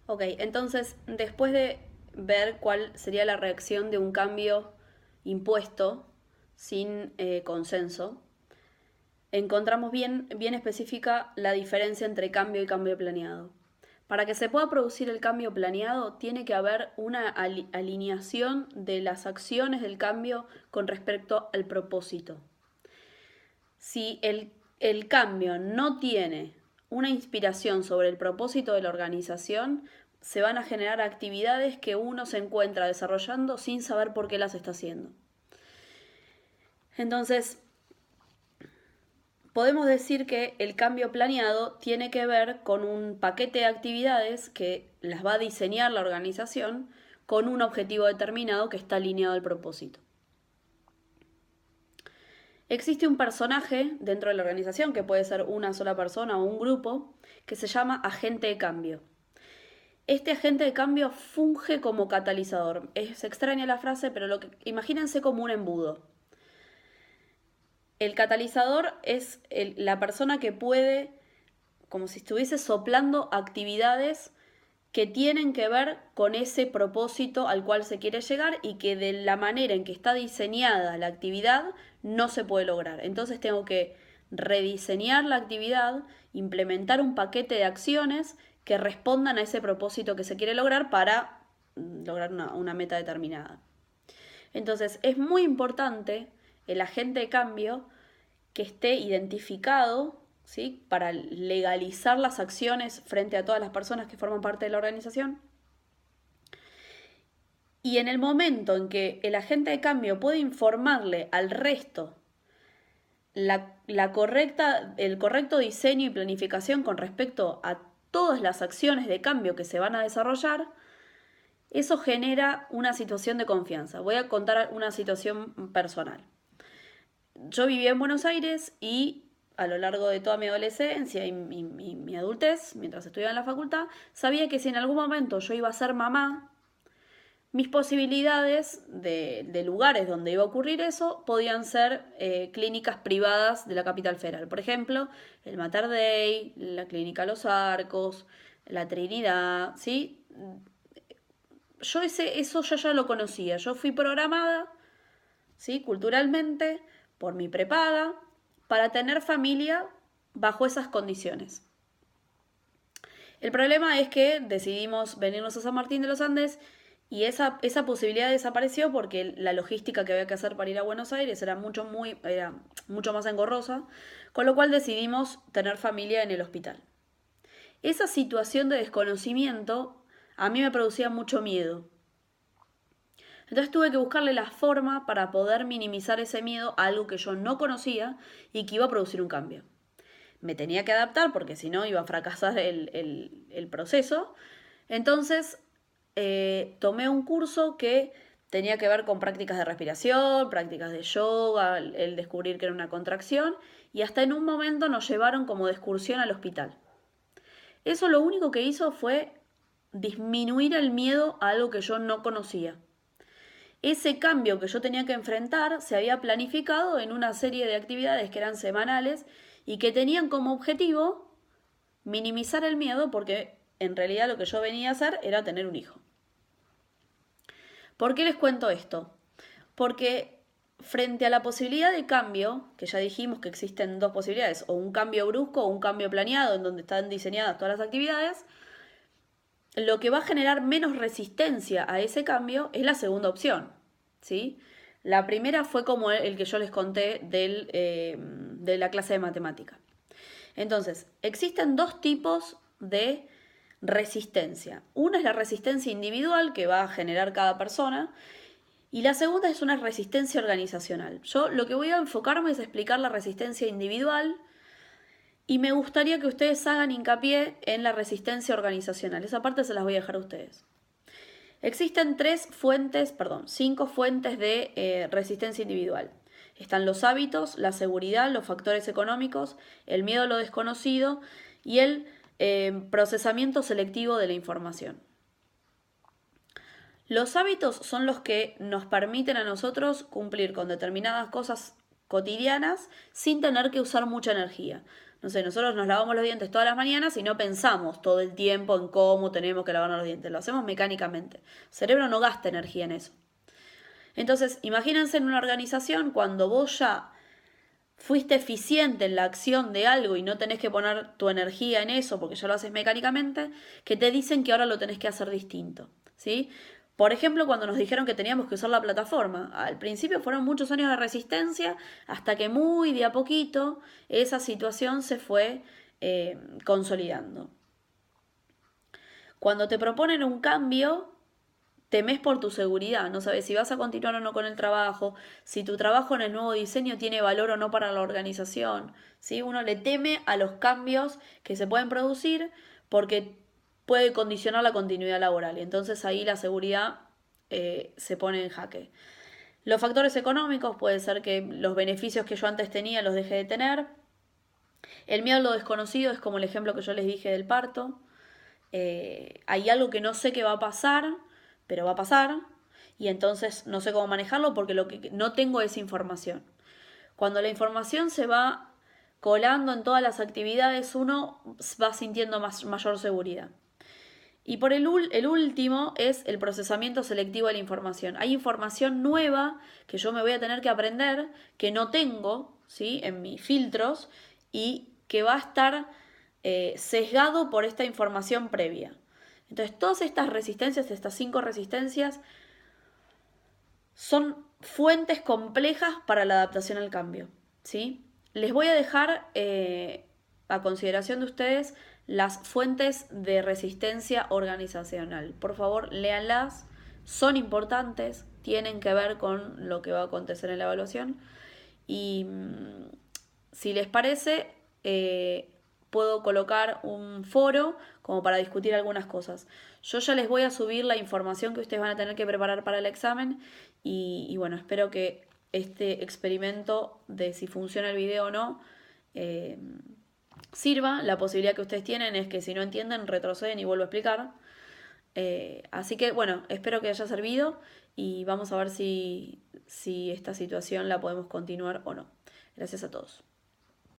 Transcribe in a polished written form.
Ok, entonces, después de ver cuál sería la reacción de un cambio impuesto sin consenso, encontramos bien específica la diferencia entre cambio y cambio planeado. Para que se pueda producir el cambio planeado, tiene que haber una alineación de las acciones del cambio con respecto al propósito. Si el cambio no tiene una inspiración sobre el propósito de la organización, se van a generar actividades que uno se encuentra desarrollando sin saber por qué las está haciendo. Entonces, podemos decir que el cambio planeado tiene que ver con un paquete de actividades que las va a diseñar la organización con un objetivo determinado que está alineado al propósito. Existe un personaje dentro de la organización, que puede ser una sola persona o un grupo, que se llama agente de cambio. Este agente de cambio funge como catalizador. Es extraña la frase, pero imagínense como un embudo. El catalizador es la persona que puede, como si estuviese soplando actividades que tienen que ver con ese propósito al cual se quiere llegar y que de la manera en que está diseñada la actividad no se puede lograr. Entonces tengo que rediseñar la actividad, implementar un paquete de acciones que respondan a ese propósito que se quiere lograr para lograr una meta determinada. Entonces es muy importante el agente de cambio que esté identificado, ¿sí?, para legalizar las acciones frente a todas las personas que forman parte de la organización. Y en el momento en que el agente de cambio puede informarle al resto el correcto diseño y planificación con respecto a todas las acciones de cambio que se van a desarrollar, eso genera una situación de confianza. Voy a contar una situación personal. Yo vivía en Buenos Aires y a lo largo de toda mi adolescencia y mi adultez, mientras estudiaba en la facultad, sabía que si en algún momento yo iba a ser mamá, mis posibilidades de lugares donde iba a ocurrir eso podían ser clínicas privadas de la capital federal. Por ejemplo, el Mater Dei, la Clínica Los Arcos, la Trinidad, ¿sí? Eso yo ya lo conocía. Yo fui programada, ¿sí?, culturalmente, por mi prepaga, para tener familia bajo esas condiciones. El problema es que decidimos venirnos a San Martín de los Andes y esa posibilidad desapareció porque la logística que había que hacer para ir a Buenos Aires era mucho más engorrosa, con lo cual decidimos tener familia en el hospital. Esa situación de desconocimiento a mí me producía mucho miedo. Entonces tuve que buscarle la forma para poder minimizar ese miedo a algo que yo no conocía y que iba a producir un cambio. Me tenía que adaptar porque si no iba a fracasar el proceso. Entonces tomé un curso que tenía que ver con prácticas de respiración, prácticas de yoga, el descubrir que era una contracción, y hasta en un momento nos llevaron como de excursión al hospital. Eso lo único que hizo fue disminuir el miedo a algo que yo no conocía. Ese cambio que yo tenía que enfrentar se había planificado en una serie de actividades que eran semanales y que tenían como objetivo minimizar el miedo, porque en realidad lo que yo venía a hacer era tener un hijo. ¿Por qué les cuento esto? Porque frente a la posibilidad de cambio, que ya dijimos que existen dos posibilidades, o un cambio brusco o un cambio planeado en donde están diseñadas todas las actividades, lo que va a generar menos resistencia a ese cambio es la segunda opción, ¿sí? La primera fue como el que yo les conté de la clase de matemática. Entonces, existen dos tipos de resistencia. Una es la resistencia individual que va a generar cada persona y la segunda es una resistencia organizacional. Yo lo que voy a enfocarme es explicar la resistencia individual y me gustaría que ustedes hagan hincapié en la resistencia organizacional. Esa parte se las voy a dejar a ustedes. Existen cinco fuentes de resistencia individual. Están los hábitos, la seguridad, los factores económicos, el miedo a lo desconocido y el procesamiento selectivo de la información. Los hábitos son los que nos permiten a nosotros cumplir con determinadas cosas cotidianas sin tener que usar mucha energía. No sé, nosotros nos lavamos los dientes todas las mañanas y no pensamos todo el tiempo en cómo tenemos que lavarnos los dientes. Lo hacemos mecánicamente. El cerebro no gasta energía en eso. Entonces, imagínense en una organización cuando vos ya fuiste eficiente en la acción de algo y no tenés que poner tu energía en eso porque ya lo haces mecánicamente, que te dicen que ahora lo tenés que hacer distinto, ¿sí? Por ejemplo, cuando nos dijeron que teníamos que usar la plataforma, al principio fueron muchos años de resistencia hasta que muy de a poquito esa situación se fue consolidando. Cuando te proponen un cambio, temes por tu seguridad, no sabes si vas a continuar o no con el trabajo, si tu trabajo en el nuevo diseño tiene valor o no para la organización, ¿sí? Uno le teme a los cambios que se pueden producir porque puede condicionar la continuidad laboral y entonces ahí la seguridad se pone en jaque. Los factores económicos puede ser que los beneficios que yo antes tenía los deje de tener. El miedo a lo desconocido es como el ejemplo que yo les dije del parto. Hay algo que no sé qué va a pasar, pero va a pasar, y entonces no sé cómo manejarlo porque lo que no tengo es información. Cuando la información se va colando en todas las actividades, uno va sintiendo mayor seguridad. Y por el último es el procesamiento selectivo de la información. Hay información nueva que yo me voy a tener que aprender, que no tengo, ¿sí?, en mis filtros, y que va a estar sesgado por esta información previa. Entonces, todas estas resistencias, estas 5 resistencias, son fuentes complejas para la adaptación al cambio, ¿sí? Les voy a dejar a consideración de ustedes las fuentes de resistencia organizacional. Por favor, léanlas, son importantes, tienen que ver con lo que va a acontecer en la evaluación y si les parece, puedo colocar un foro como para discutir algunas cosas. Yo ya les voy a subir la información que ustedes van a tener que preparar para el examen y bueno, espero que este experimento de si funciona el video o no sirva. La posibilidad que ustedes tienen es que si no entienden retroceden y vuelvo a explicar. Así que bueno, espero que haya servido y vamos a ver si esta situación la podemos continuar o no. Gracias a todos.